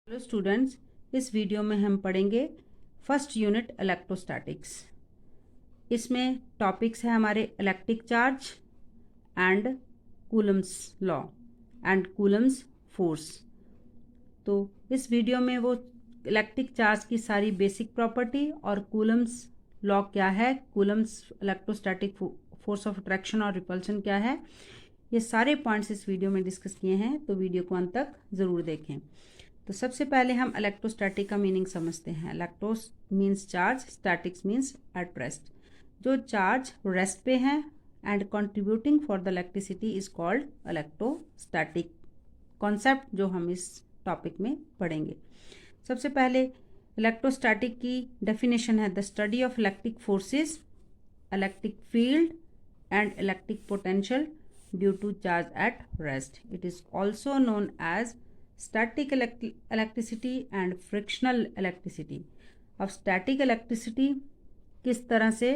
Hello students, इस video में हम पढ़ेंगे फर्स्ट यूनिट इलेक्ट्रोस्टैटिक्स। इसमें टॉपिक्स है हमारे electric charge and Coulomb's law and Coulomb's force. तो इस वीडियो में वो इलेक्ट्रिक चार्ज की सारी बेसिक प्रॉपर्टी और कूलम्स लॉ क्या है, Coulomb's electrostatic force of attraction और रिपल्शन क्या है, ये सारे पॉइंट्स इस वीडियो में डिस्कस किए हैं। तो वीडियो को अंत तक ज़रूर देखें। तो सबसे पहले हम इलेक्ट्रोस्टैटिक का मीनिंग समझते हैं। इलेक्ट्रोस means charge, statics means at rest. जो चार्ज रेस्ट पे हैं and contributing for the electricity is called electrostatic concept, जो हम इस टॉपिक में पढ़ेंगे। सबसे पहले इलेक्ट्रोस्टैटिक की डेफिनेशन है the study of electric forces, electric field and electric potential due to charge at rest. It is also known as static electricity and frictional electricity. अब स्टैटिक इलेक्ट्रिसिटी किस तरह से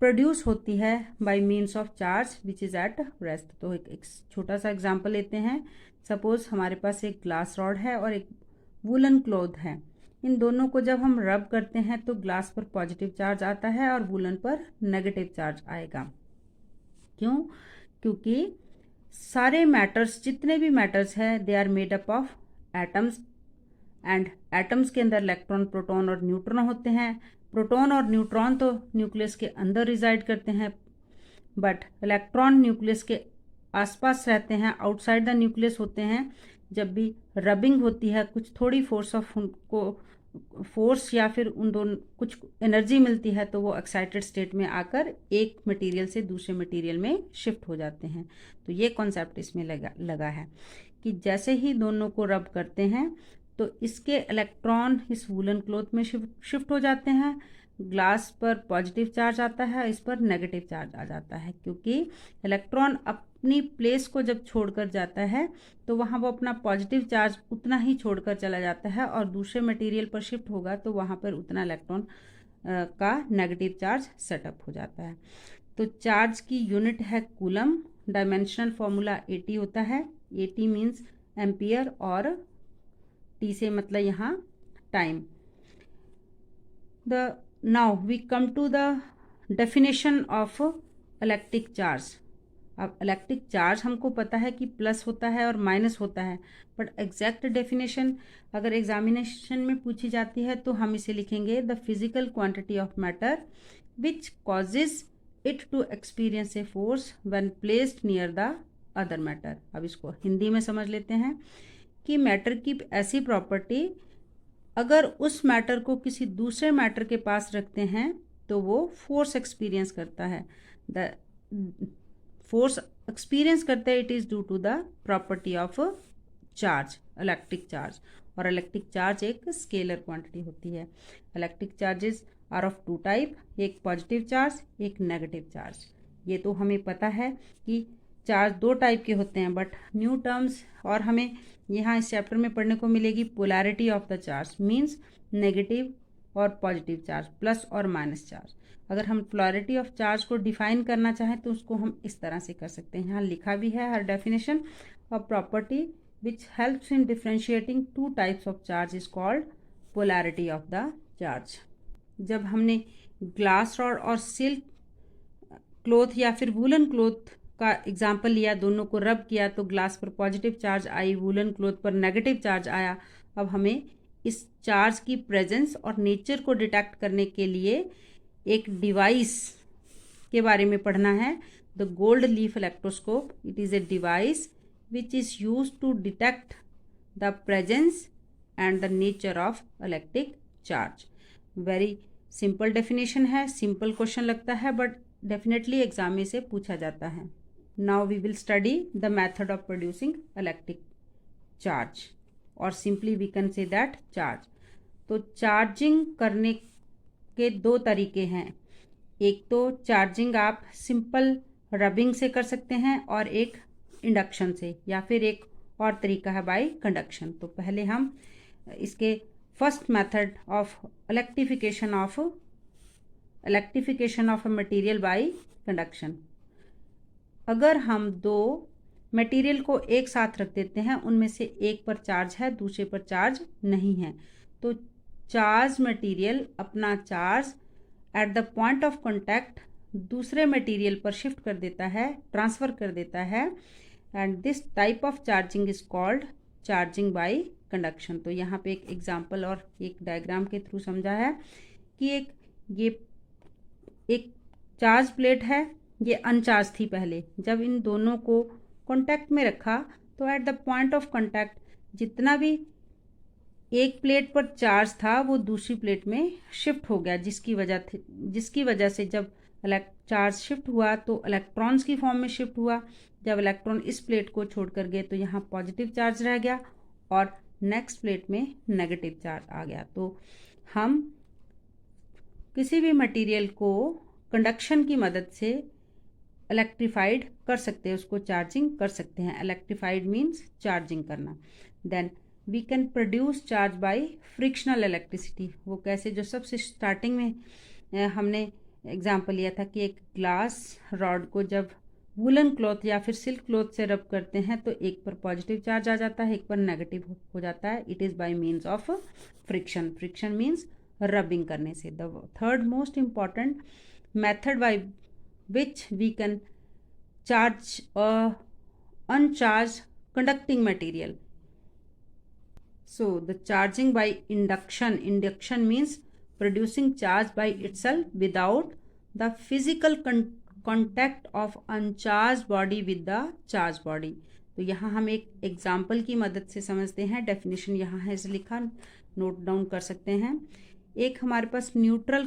प्रोड्यूस होती है? By means of charge which is at rest. तो एक छोटा सा एग्जांपल लेते हैं। सपोज हमारे पास एक ग्लास रॉड है और एक वूलन क्लॉथ है। इन दोनों को जब हम रब करते हैं तो ग्लास पर पॉजिटिव चार्ज आता है और वूलन पर नेगेटिव चार्ज आएगा। क्यों? क्योंकि सारे मैटर्स, जितने भी मैटर्स हैं, they are made up of atoms and atoms के अंदर इलेक्ट्रॉन, प्रोटॉन और न्यूट्रॉन होते हैं। प्रोटॉन और न्यूट्रॉन तो न्यूक्लियस के अंदर रिजाइड करते हैं, बट इलेक्ट्रॉन न्यूक्लियस के आसपास रहते हैं, आउटसाइड द न्यूक्लियस होते हैं। जब भी रबिंग होती है, कुछ थोड़ी फोर्स या फिर उन दोनों कुछ एनर्जी मिलती है, तो वो एक्साइटेड स्टेट में आकर एक मटेरियल से दूसरे मटेरियल में शिफ्ट हो जाते हैं। तो ये कॉन्सेप्ट इसमें लगा है कि जैसे ही दोनों को रब करते हैं तो इसके इलेक्ट्रॉन इस वूलन क्लॉथ में शिफ्ट हो जाते हैं। ग्लास पर पॉजिटिव चार्ज आता है, इस पर नेगेटिव चार्ज आ जाता है, क्योंकि इलेक्ट्रॉन अपनी प्लेस को जब छोड़कर जाता है तो वहाँ वो अपना पॉजिटिव चार्ज उतना ही छोड़कर चला जाता है, और दूसरे मटेरियल पर शिफ्ट होगा तो वहाँ पर उतना इलेक्ट्रॉन का नेगेटिव चार्ज सेटअप हो जाता है। तो चार्ज की यूनिट है कूलम। डायमेंशनल फॉर्मूला AT होता है। AT मीन्स एम्पियर और T से मतलब यहाँ time. Now we come to the definition of electric charge. अब इलेक्ट्रिक चार्ज हमको पता है कि प्लस होता है और माइनस होता है, बट एग्जैक्ट डेफिनेशन अगर एग्जामिनेशन में पूछी जाती है तो हम इसे लिखेंगे the physical quantity of matter which causes it to experience a force when placed near the other matter. अब इसको हिंदी में समझ लेते हैं कि मैटर की ऐसी प्रॉपर्टी, अगर उस मैटर को किसी दूसरे मैटर के पास रखते हैं तो वो फोर्स एक्सपीरियंस करता है। द फोर्स एक्सपीरियंस करता है, it is due to the property of charge, electric charge. और इलेक्ट्रिक चार्ज एक स्केलर क्वांटिटी होती है। Electric charges are of two type, एक पॉजिटिव चार्ज, एक नेगेटिव चार्ज। ये तो हमें पता है कि चार्ज दो टाइप के होते हैं, बट न्यू टर्म्स और हमें यहाँ इस चैप्टर में पढ़ने को मिलेगी polarity of the charge, means negative और पॉजिटिव चार्ज, प्लस और माइनस चार्ज। अगर हम पोलैरिटी ऑफ चार्ज को डिफाइन करना चाहें तो उसको हम इस तरह से कर सकते हैं। यहाँ लिखा भी है हर definition of property which helps in differentiating two types of charge is called polarity of the charge. जब हमने ग्लास रॉड और सिल्क क्लॉथ या फिर वूलन क्लॉथ का एग्जाम्पल लिया, दोनों को रब किया तो ग्लास पर positive charge I, woollen cloth पर नेगेटिव चार्ज आया। अब हमें इस चार्ज की प्रेजेंस और नेचर को डिटेक्ट करने के लिए एक डिवाइस के बारे में पढ़ना है, the gold leaf electroscope. It is a device which is use to detect the presence and the nature of electric charge. Very simple definition है, सिंपल क्वेश्चन लगता है, बट डेफिनेटली एग्जाम में से पूछा जाता है। Now we will study the method of producing electric charge, और simply we can say that charge. तो चार्जिंग करने के दो तरीके हैं। एक तो चार्जिंग आप सिंपल रबिंग से कर सकते हैं, और एक इंडक्शन से, या फिर एक और तरीका है बाय कंडक्शन। तो पहले हम इसके first method of electrification of a material by conduction. अगर हम दो मटेरियल को एक साथ रख देते हैं, उनमें से एक पर चार्ज है, दूसरे पर चार्ज नहीं है, तो चार्ज मटेरियल अपना charge at the point of contact दूसरे मटेरियल पर शिफ्ट कर देता है, ट्रांसफ़र कर देता है, and this type of charging is called charging by conduction. तो यहाँ पे एक एग्जांपल और एक डायग्राम के थ्रू समझा है कि ये एक चार्ज प्लेट है, ये अनचार्ज थी पहले, जब इन दोनों को कांटेक्ट में रखा तो at the point of contact जितना भी एक प्लेट पर चार्ज था वो दूसरी प्लेट में शिफ्ट हो गया, जिसकी वजह से जब चार्ज शिफ्ट हुआ तो इलेक्ट्रॉन्स की फॉर्म में शिफ्ट हुआ। जब इलेक्ट्रॉन इस प्लेट को छोड़कर गए तो यहाँ पॉजिटिव चार्ज रह गया और नेक्स्ट प्लेट में नेगेटिव चार्ज आ गया। तो हम किसी भी मटेरियल को कंडक्शन की मदद से इलेक्ट्रीफाइड कर सकते हैं, उसको चार्जिंग कर सकते हैं। इलेक्ट्रीफाइड मीन्स चार्जिंग करना। Then we can produce charge by frictional electricity. वो कैसे, जो सबसे स्टार्टिंग में हमने एग्जांपल लिया था कि एक ग्लास रॉड को जब वुलन क्लॉथ या फिर सिल्क क्लॉथ से रब करते हैं तो एक पर पॉजिटिव चार्ज आ जाता है, एक पर नेगेटिव हो जाता है। It is by means of friction. Friction means rubbing करने से। The third most important method by which we can charge uncharged conducting material. So the charging by induction means producing charge by itself without the physical contact of uncharged body with the charged body. तो यहाँ हम एक example की मदद से समझते हैं। Definition यहाँ है, इसे लिखा, नोट डाउन कर सकते हैं। एक हमारे पास न्यूट्रल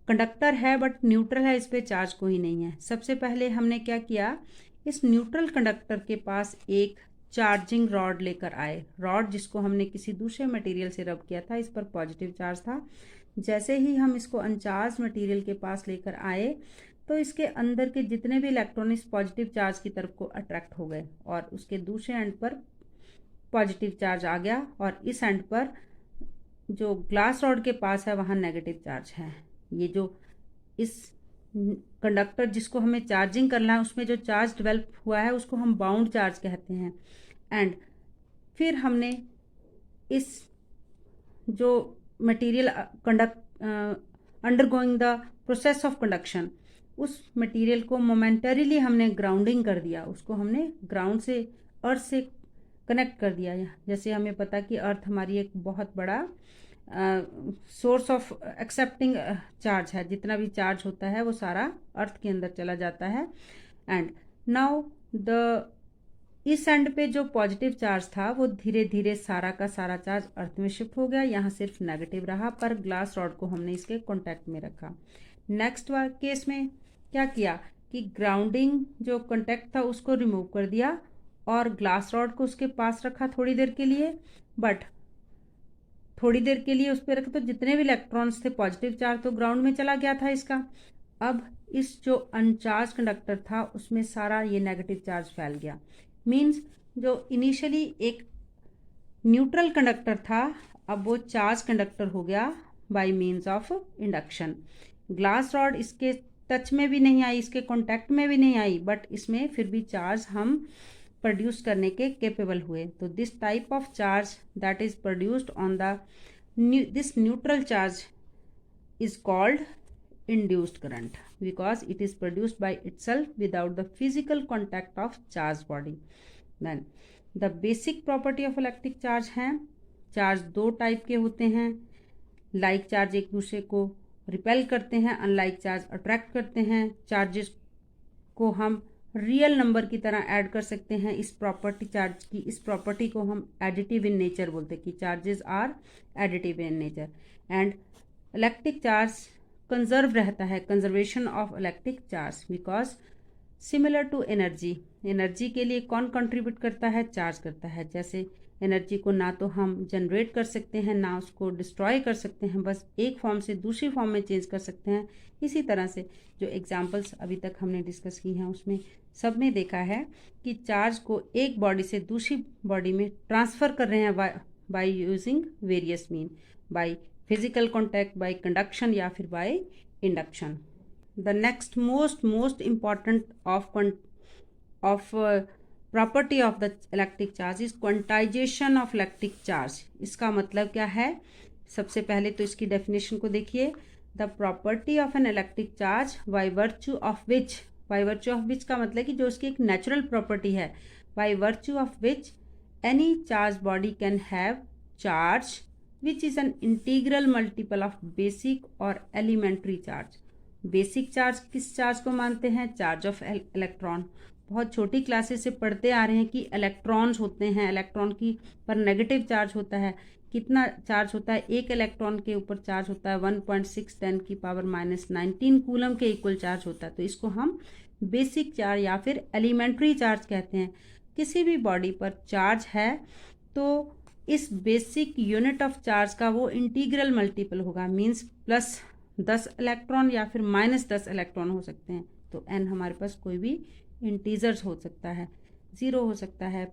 कंडक्टर है बट न्यूट्रल है, इस पर चार्ज कोई नहीं है। सबसे पहले हमने क्या किया, इस न्यूट्रल कंडक्टर के पास एक चार्जिंग रॉड लेकर आए। रॉड जिसको हमने किसी दूसरे मटेरियल से रब किया था, इस पर पॉजिटिव चार्ज था। जैसे ही हम इसको अनचार्ज मटेरियल के पास लेकर आए तो इसके अंदर के जितने भी इलेक्ट्रॉन इस पॉजिटिव चार्ज की तरफ को अट्रैक्ट हो गए और उसके दूसरे एंड पर पॉजिटिव चार्ज आ गया और इस एंड पर जो ग्लास रॉड के पास है वहाँ नेगेटिव चार्ज है। ये जो इस कंडक्टर जिसको हमें चार्जिंग करना है उसमें जो चार्ज डेवलप हुआ है उसको हम बाउंड चार्ज कहते हैं। एंड फिर हमने इस जो material undergoing the process of conduction, उस मटेरियल को मोमेंटरीली हमने ग्राउंडिंग कर दिया, उसको हमने ग्राउंड से, अर्थ से कनेक्ट कर दिया। जैसे हमें पता कि अर्थ हमारी एक बहुत बड़ा सोर्स ऑफ एक्सेप्टिंग चार्ज है, जितना भी चार्ज होता है वो सारा अर्थ के अंदर चला जाता है। एंड नाउ इस एंड पे जो पॉजिटिव चार्ज था वो धीरे धीरे सारा का सारा चार्ज अर्थ में शिफ्ट हो गया, यहाँ सिर्फ नेगेटिव रहा, पर ग्लास रॉड को हमने इसके कॉन्टैक्ट में रखा। नेक्स्ट केस में क्या किया कि ग्राउंडिंग जो कॉन्टैक्ट था उसको रिमूव कर दिया और ग्लास रॉड को उसके पास रखा थोड़ी देर के लिए, बट थोड़ी देर के लिए उस पर रखे तो जितने भी इलेक्ट्रॉन्स थे पॉजिटिव चार्ज तो ग्राउंड में चला गया था इसका। अब इस जो अनचार्ज कंडक्टर था उसमें सारा ये नेगेटिव चार्ज फैल गया। मीन्स जो इनिशियली एक न्यूट्रल कंडक्टर था अब वो चार्ज कंडक्टर हो गया bye means of induction. Glass rod इसके टच में भी नहीं आई, इसके कॉन्टैक्ट में भी नहीं आई, बट इसमें फिर भी चार्ज हम प्रोड्यूस करने के केपेबल हुए। तो this type of charge that is produced on the this neutral charge is called induced current because it is produced by itself without the physical contact of charged body. Then the basic property of electric charge है, charge दो type के होते हैं। Like charge एक दूसरे को repel करते हैं, अनलाइक चार्ज अट्रैक्ट करते हैं। चार्जेस को हम रियल नंबर की तरह ऐड कर सकते हैं। इस प्रॉपर्टी चार्ज की इस प्रॉपर्टी को हम एडिटिव इन नेचर बोलते हैं कि charges are additive in nature. And electric charge conserve रहता है, conservation of electric charge because similar to energy. Energy के लिए कौन कंट्रीब्यूट करता है? चार्ज करता है। जैसे एनर्जी को ना तो हम जनरेट कर सकते हैं ना उसको डिस्ट्रॉय कर सकते हैं, बस एक फॉर्म से दूसरी फॉर्म में चेंज कर सकते हैं। इसी तरह से जो एग्जांपल्स अभी तक हमने डिस्कस की हैं उसमें सब में देखा है कि चार्ज को एक बॉडी से दूसरी बॉडी में ट्रांसफ़र कर रहे हैं by using various mean, by physical contact, bye conduction या फिर by induction. The next most important of property of the electric charge is quantization of electric charge. इसका मतलब क्या है, सबसे पहले तो इसकी डेफिनेशन को देखिए। The property of an electric charge by virtue of which का मतलब कि जो उसकी एक नेचुरल प्रॉपर्टी है, by virtue of which any charge body can have charge which is an integral multiple of basic और एलिमेंट्री चार्ज। बेसिक चार्ज किस charge को मानते हैं, चार्ज ऑफ इलेक्ट्रॉन। बहुत छोटी क्लासेस से पढ़ते आ रहे हैं कि इलेक्ट्रॉन्स होते हैं, इलेक्ट्रॉन की पर नेगेटिव चार्ज होता है। कितना चार्ज होता है, एक इलेक्ट्रॉन के ऊपर चार्ज होता है 1.6 × 10⁻⁹ कूलम के इक्वल चार्ज होता है। तो इसको हम बेसिक चार्ज या फिर एलिमेंट्री चार्ज कहते हैं। किसी भी बॉडी पर चार्ज है तो इस बेसिक यूनिट ऑफ चार्ज का वो इंटीग्रल मल्टीपल होगा, मीन्स +10 इलेक्ट्रॉन या फिर -10 इलेक्ट्रॉन हो सकते हैं। तो n हमारे पास कोई भी इंटीजर्स हो सकता है, 0 हो सकता है,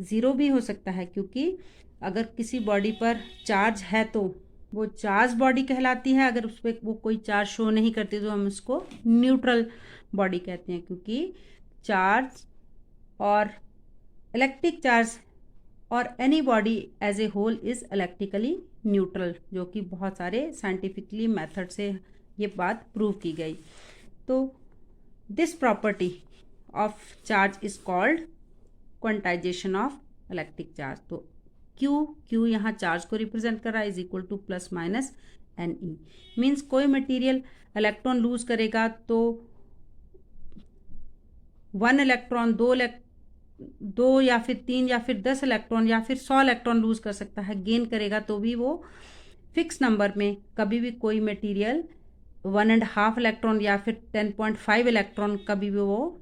0 भी हो सकता है, क्योंकि अगर किसी बॉडी पर चार्ज है तो वो चार्ज बॉडी कहलाती है। अगर उस पर वो कोई चार्ज शो नहीं करती तो हम उसको न्यूट्रल बॉडी कहते हैं, क्योंकि चार्ज और इलेक्ट्रिक चार्ज और any body as a whole is electrically neutral, जो कि बहुत सारे साइंटिफिकली मेथड से ये बात प्रूव की गई। तो this property of charge is called quantization of electric charge. तो क्यू यहाँ चार्ज को रिप्रेजेंट कर रहा है, is equal to +-NE। Means कोई मटेरियल इलेक्ट्रॉन लूज करेगा तो 1 इलेक्ट्रॉन, 2 या फिर 3 या फिर 10 इलेक्ट्रॉन या फिर 100 इलेक्ट्रॉन लूज कर सकता है। गेन करेगा तो भी वो फिक्स नंबर में, कभी भी कोई मटेरियल 1.5 इलेक्ट्रॉन या फिर 10.5 इलेक्ट्रॉन कभी भी वो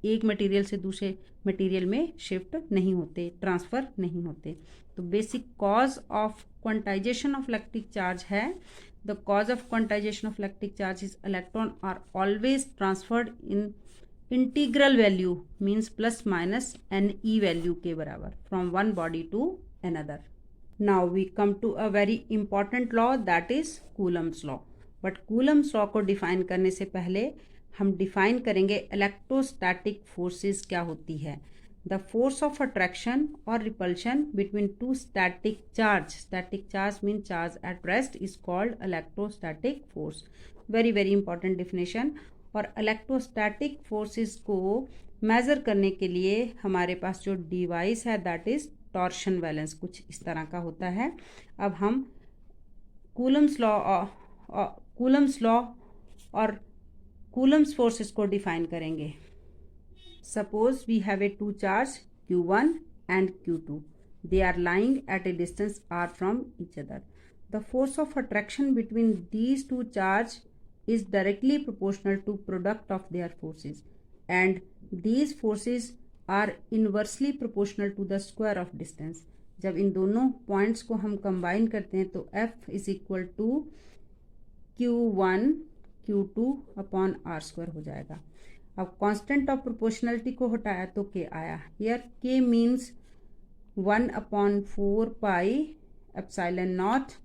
एक मटेरियल से दूसरे मटेरियल में शिफ्ट नहीं होते, ट्रांसफ़र नहीं होते। तो basic cause of quantisation of electric charge है, the cause of quantisation of electric charge is electron are always transferred in integral value, means +-NE value के बराबर, from one body to another. Now we come to a very important law, that is Coulomb's law. But Coulomb's law को define करने से पहले हम define करेंगे electrostatic forces क्या होती है। द फोर्स ऑफ अट्रैक्शन और repulsion between two static charge mean charge at rest is called electrostatic force. Very very important definition. और इलेक्ट्रोस्टैटिक फोर्सेस को मेज़र करने के लिए हमारे पास जो डिवाइस है दैट इज टॉर्शन बैलेंस, कुछ इस तरह का होता है। अब हम कूलम्स लॉ और कूलम्स फोर्सेस को डिफाइन करेंगे। Suppose we have a two charge Q1 and Q2. They are lying at a distance r from each other. The force of attraction between these two charges is directly proportional to product of their forces, and these forces are inversely proportional to the square of distance. जब इन दोनों points को हम combine करते हैं तो F is equal to Q1 Q2 upon r² हो जाएगा। अब कांस्टेंट ऑफ प्रोपोर्शनलिटी को हटाया तो K आया। Here K means 1/4πε0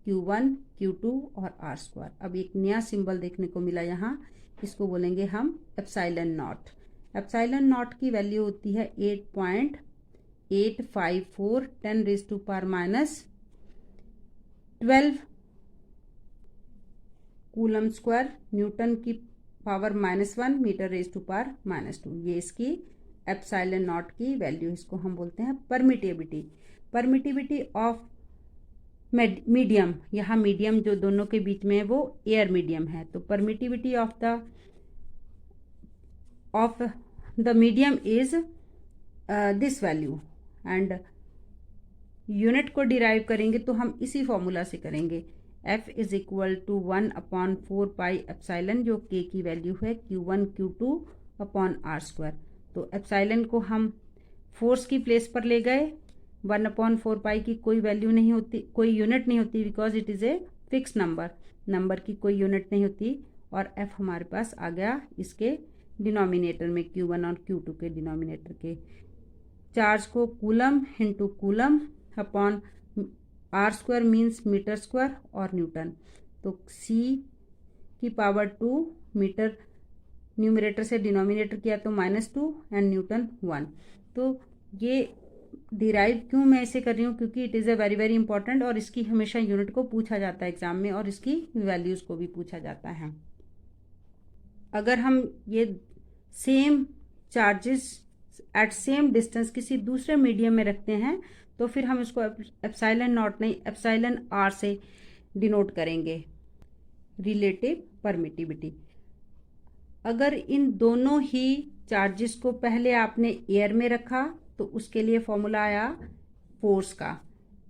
Q1 Q2 और r²। अब एक नया सिंबल देखने को मिला यहाँ, इसको बोलेंगे हम ε0। ε0 की वैल्यू होती है 8.854 10⁻⁻12 कूलम स्क्वायर, न्यूटन की पावर -1 मीटर⁻⁻²। ये इसकी ε0 की वैल्यू, इसको हम बोलते हैं परमिटिविटी ऑफ मीडियम। यहाँ मीडियम जो दोनों के बीच में है वो एयर मीडियम है। तो permittivity of the medium is this value, and unit को डिराइव करेंगे तो हम इसी फॉर्मूला से करेंगे। F इज इक्वल टू 1/4πε, जो K की वैल्यू है Q1 Q2 अपॉन r²। तो एप्साइलन को हम फोर्स की प्लेस पर ले गए। 1/4π की कोई वैल्यू नहीं होती, कोई यूनिट नहीं होती, because it is a fix number की कोई यूनिट नहीं होती। और F हमारे पास आ गया इसके डिनोमिनेटर में, Q1 और Q2 के डिनोमिनेटर के। चार्ज को coulomb into coulomb upon r² means मीटर² और न्यूटन। तो C की पावर 2 मीटर न्यूमरेटर से डिनोमिनेटर किया तो -2 एंड न्यूटन 1। तो ये डिराइव क्यों मैं इसे कर रही हूँ, क्योंकि it is a very very important और इसकी हमेशा यूनिट को पूछा जाता है एग्जाम में और इसकी वैल्यूज़ को भी पूछा जाता है। अगर हम ये same charges at same distance किसी दूसरे मीडियम में रखते हैं तो फिर हम इसको एप्सिलॉन नॉट नहीं एप्सिलॉन आर से डिनोट करेंगे, रिलेटिव परमिटिविटी। अगर इन दोनों ही चार्जेस को पहले आपने एयर में रखा तो उसके लिए फॉर्मूला आया फोर्स का,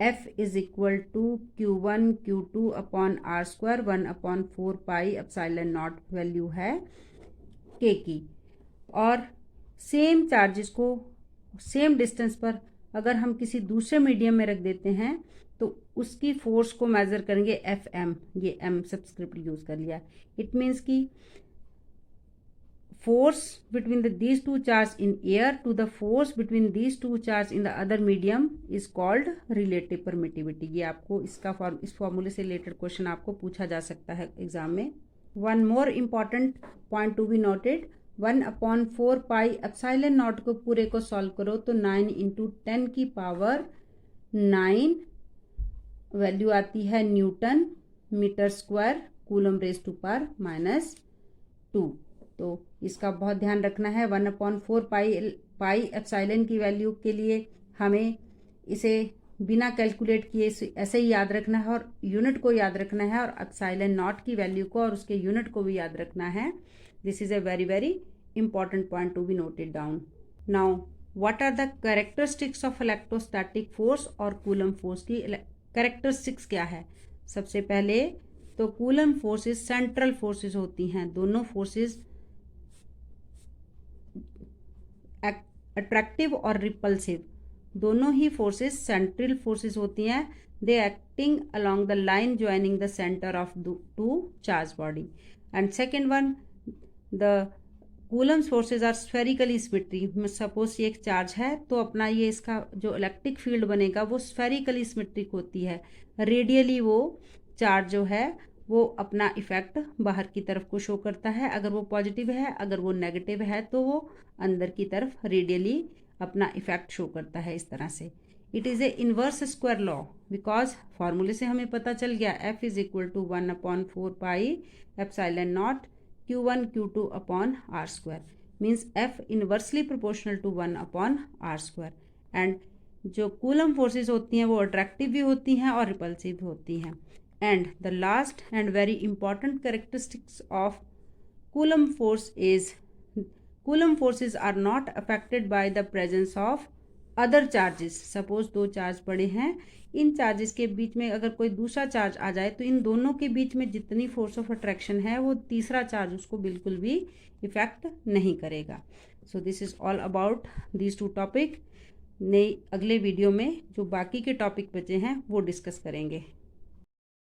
F is equal to Q1 Q2 upon r square 1/4 pi epsilon naught value है K की। और सेम चार्जेस को सेम डिस्टेंस पर अगर हम किसी दूसरे मीडियम में रख देते हैं तो उसकी फोर्स को मेजर करेंगे FM, ये M सब्सक्रिप्ट यूज कर लिया। इट मीन्स कि force between these two charges in air to the force between these two charges in the other medium is called relative permittivity। ये आपको इस फॉर्मूले से रिलेटेड क्वेश्चन आपको पूछा जा सकता है एग्जाम में। One more important point to be noted, 1/4 pi epsilon not को पूरे को सॉल्व करो तो 9 × 10 की पावर 9 वैल्यू आती है newton metre square coulomb raise to power -2। तो इसका बहुत ध्यान रखना है। 1/4 पाई एप्सिलॉन की वैल्यू के लिए हमें इसे बिना कैलकुलेट किए ऐसे ही याद रखना है और यूनिट को याद रखना है और एप्सिलॉन नॉट की वैल्यू को और उसके यूनिट को भी याद रखना है। This is a very very important point to be noted down. Now what are the characteristics of electrostatic force और कूलम फोर्स की कैरेक्टरिस्टिक्स क्या है? सबसे पहले तो कूलम फोर्सेस सेंट्रल फोर्सेस होती हैं। दोनों फोर्सेस अट्रैक्टिव और रिपल्सिव, दोनों ही फोर्सेस सेंट्रल फोर्सेस होती हैं। They acting along the line joining the centre of two charge body. And second one, the Coulomb's forces are spherically symmetric. Suppose ये एक charge है तो अपना ये इसका जो इलेक्ट्रिक फील्ड बनेगा वो स्फेरिकली सिमेट्रिक होती है। रेडियली वो चार्ज जो है वो अपना इफेक्ट बाहर की तरफ को शो करता है। अगर वो पॉजिटिव है, अगर वो नेगेटिव है तो वो अंदर की तरफ रेडियली अपना इफेक्ट शो करता है इस तरह से। It is a inverse square law because फॉर्मूले से हमें पता चल गया F is equal to 1/4 pi epsilon naught Q1 Q2 upon r square, means F inversely proportional to 1/r square. And जो कूलम फोर्सेस होती हैं वो अट्रैक्टिव भी होती हैं और रिपल्सिव भी होती हैं। And the last and very important characteristics of Coulomb force is Coulomb forces are not affected by the presence of other charges। Suppose दो चार्ज पड़े हैं, इन चार्जेस के बीच में अगर कोई दूसरा चार्ज आ जाए तो इन दोनों के बीच में जितनी फोर्स ऑफ अट्रैक्शन है वो तीसरा चार्ज उसको बिल्कुल भी इफेक्ट नहीं करेगा। So this is all about these two topic. नई अगले वीडियो में जो बाकी के टॉपिक बचे हैं वो डिस्कस करेंगे।